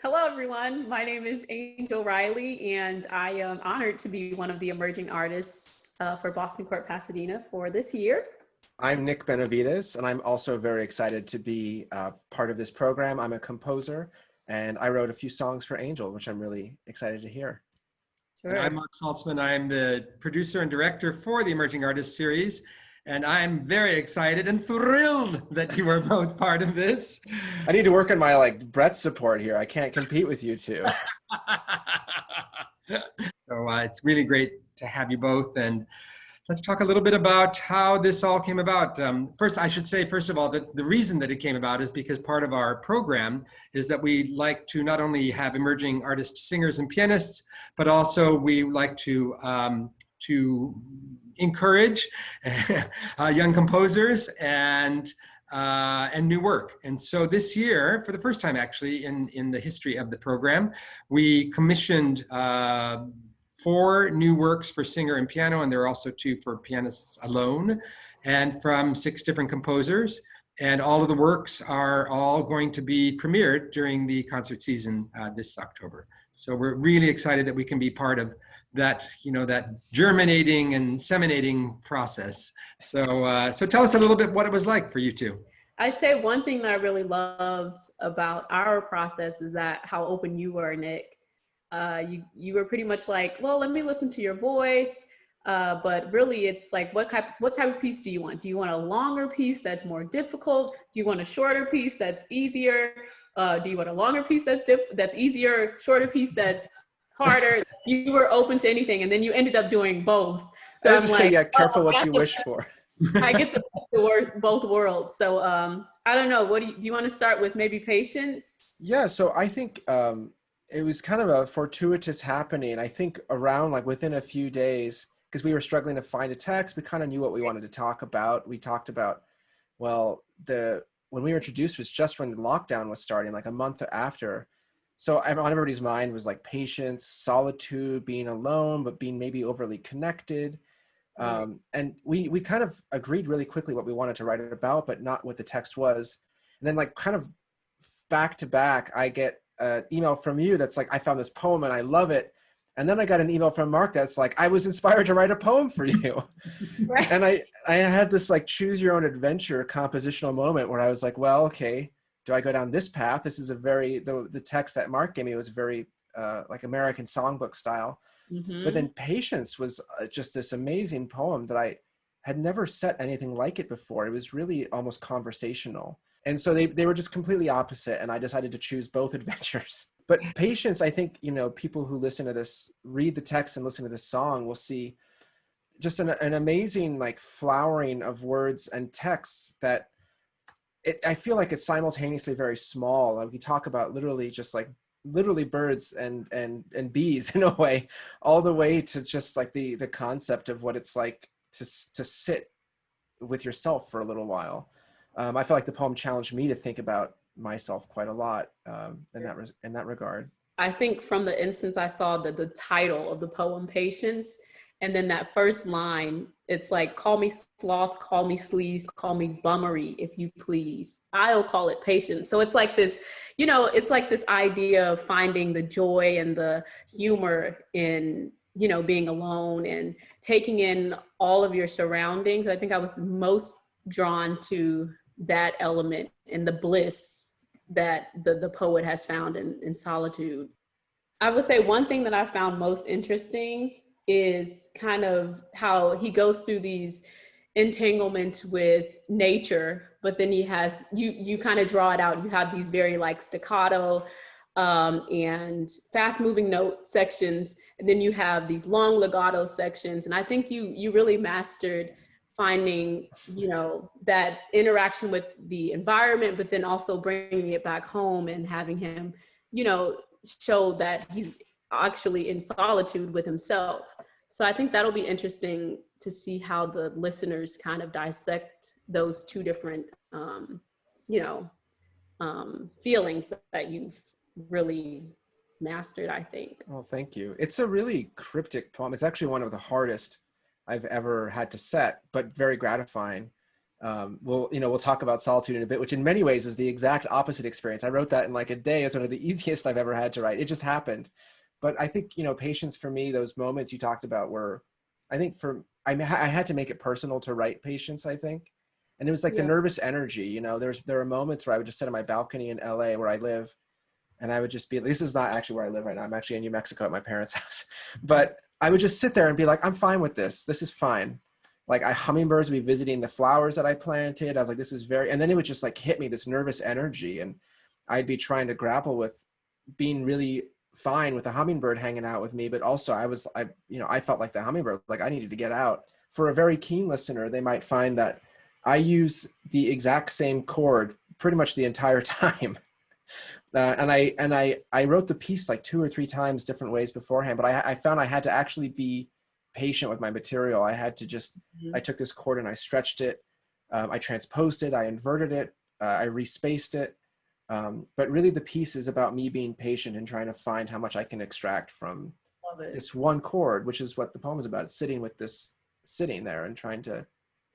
Hello, everyone. My name is Angel Riley, and I am honored to be one of the emerging artists for Boston Court Pasadena for this year. I'm Nick Benavides, and I'm also very excited to be part of this program. I'm a composer, and I wrote a few songs for Angel, which I'm really excited to hear. Sure. And I'm Mark Saltzman. I'm the producer and director for the Emerging Artists series. And I'm very excited and thrilled that you are both part of this. I need to work on my breath support here. I can't compete with you two. So it's really great to have you both. And let's talk a little bit about how this all came about. First, I should say, first of all, that the reason that it came about is because part of our program is that we like to not only have emerging artists, singers, and pianists, but also we like to encourage young composers and new work. And so this year, for the first time actually in the history of the program, we commissioned 4 new works for singer and piano, and there are also 2 for pianists alone, and from 6 different composers. And all of the works are all going to be premiered during the concert season this October. So we're really excited that we can be part of that, that germinating and seminating process. So tell us a little bit what it was like for you two. I'd say one thing that I really loved about our process is that how open you were, Nick. You were pretty much like, well, let me listen to your voice. But really it's like, what type of piece do you want? Do you want a longer piece that's more difficult? Do you want a shorter piece that's easier? Do you want a longer piece that's easier, shorter piece that's harder? You were open to anything, and then you ended up doing both. So I'm like, yeah, careful what you wish for. I get both worlds. So I don't know. Do you want to start with maybe patience? Yeah, so I think it was kind of a fortuitous happening. I think around within a few days, because we were struggling to find a text, we kind of knew what we wanted to talk about. We talked about, well, when we were introduced was just when the lockdown was starting, like a month after. So on everybody's mind was patience, solitude, being alone, but being maybe overly connected. And we kind of agreed really quickly what we wanted to write about, but not what the text was. And then kind of back to back, I get an email from you that's I found this poem and I love it. And then I got an email from Mark that's I was inspired to write a poem for you. Right. And I had this choose your own adventure compositional moment where I was well, okay, do I go down this path? This is the text that Mark gave me was very American songbook style. Mm-hmm. But then Patience was just this amazing poem that I had never set anything like it before. It was really almost conversational. And so they were just completely opposite. And I decided to choose both adventures. But Patience, I think, people who listen to this, read the text and listen to this song will see just an amazing flowering of words and texts that I feel it's simultaneously very small. We talk about literally just literally birds and bees in a way, all the way to just the concept of what it's like to sit with yourself for a little while. I feel the poem challenged me to think about myself quite a lot in that regard. I think from the instance I saw the title of the poem, Patience, and then that first line, it's call me sloth, call me sleaze, call me bummery, if you please. I'll call it patience. So it's this, it's this idea of finding the joy and the humor in, being alone and taking in all of your surroundings. I think I was most drawn to that element and the bliss that the poet has found in solitude. I would say one thing that I found most interesting is kind of how he goes through these entanglements with nature, but then he has, you kind of draw it out. You have these very staccato and fast moving note sections. And then you have these long legato sections. And I think you really mastered finding, that interaction with the environment, but then also bringing it back home and having him, show that he's actually in solitude with himself. So I think that'll be interesting to see how the listeners kind of dissect those two different, feelings that you've really mastered, I think. Well, thank you. It's a really cryptic poem. It's actually one of the hardest I've ever had to set, but very gratifying. we'll talk about solitude in a bit, which in many ways was the exact opposite experience. I wrote that in like a day. It's one of the easiest I've ever had to write. It just happened. But I think, patience for me, those moments you talked about were, I think I had to make it personal to write patience, I think. And it was like the nervous energy, there were moments where I would just sit on my balcony in LA where I live, and I would just be, this is not actually where I live right now. I'm actually in New Mexico at my parents' house, but I would just sit there and be like, I'm fine with this. This is fine. Like hummingbirds would be visiting the flowers that I planted. I was like, this is and then it would just like hit me, this nervous energy. And I'd be trying to grapple with being really fine with a hummingbird hanging out with me. But also I felt like the hummingbird, like I needed to get out. For a very keen listener, they might find that I use the exact same chord pretty much the entire time. And I wrote the piece like 2 or 3 times different ways beforehand, but I found I had to actually be patient with my material. I had to just, I took this chord and I stretched it. I transposed it, I inverted it, I respaced it. But really the piece is about me being patient and trying to find how much I can extract from this one chord, which is what the poem is about, sitting there and trying to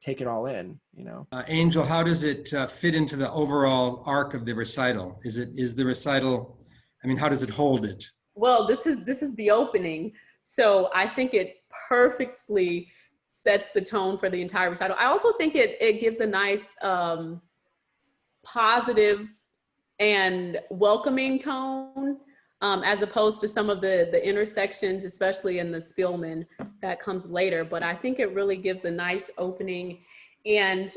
take it all in, Angel, how does it fit into the overall arc of the recital? Is the recital, how does it hold it? Well, this is the opening. So I think it perfectly sets the tone for the entire recital. I also think it gives a nice positive and welcoming tone, as opposed to some of the intersections, especially in the Spielman that comes later. But I think it really gives a nice opening. And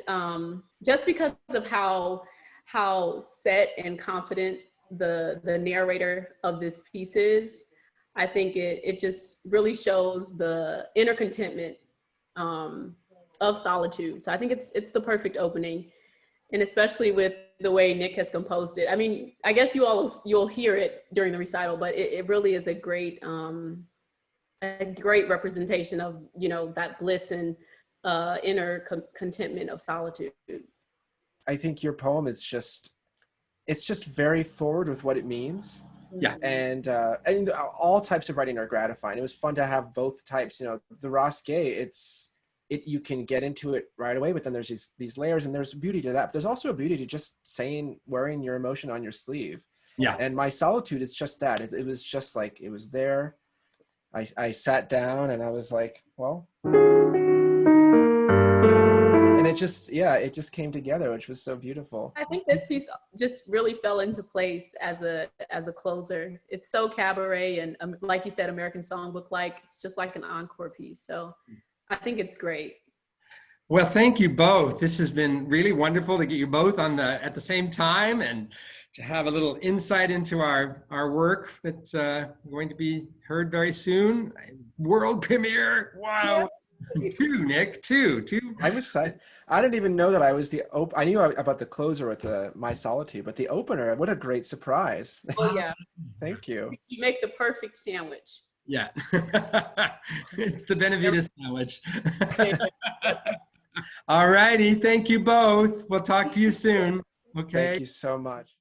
just because of how set and confident the narrator of this piece is, I think it just really shows the inner contentment of solitude. So I think it's the perfect opening. And especially with the way Nick has composed it. I guess you'll hear it during the recital, but it really is a great representation of, that bliss and inner contentment of solitude. I think your poem is it's just very forward with what it means. Yeah. And all types of writing are gratifying. It was fun to have both types, the Ross Gay, you can get into it right away, but then there's these layers, and there's beauty to that. But there's also a beauty to just wearing your emotion on your sleeve. Yeah. And my solitude is just that. It was just like, it was there. I sat down and I was like, well, and it just came together, which was so beautiful. I think this piece just really fell into place as a closer. It's so cabaret and like you said, American Songbook, like it's just like an encore piece. So I think it's great. Well, thank you both. This has been really wonderful to get you both at the same time and to have a little insight into our work that's going to be heard very soon. World premiere! Wow. Yeah. 2, Nick. 2. I'm excited. I didn't even know that I was I knew about the closer with My Solitude, but the opener, what a great surprise. Oh yeah. Thank you. You make the perfect sandwich. Yeah. It's the Benavides sandwich. All righty. Thank you both. We'll talk to you soon. Okay. Thank you so much.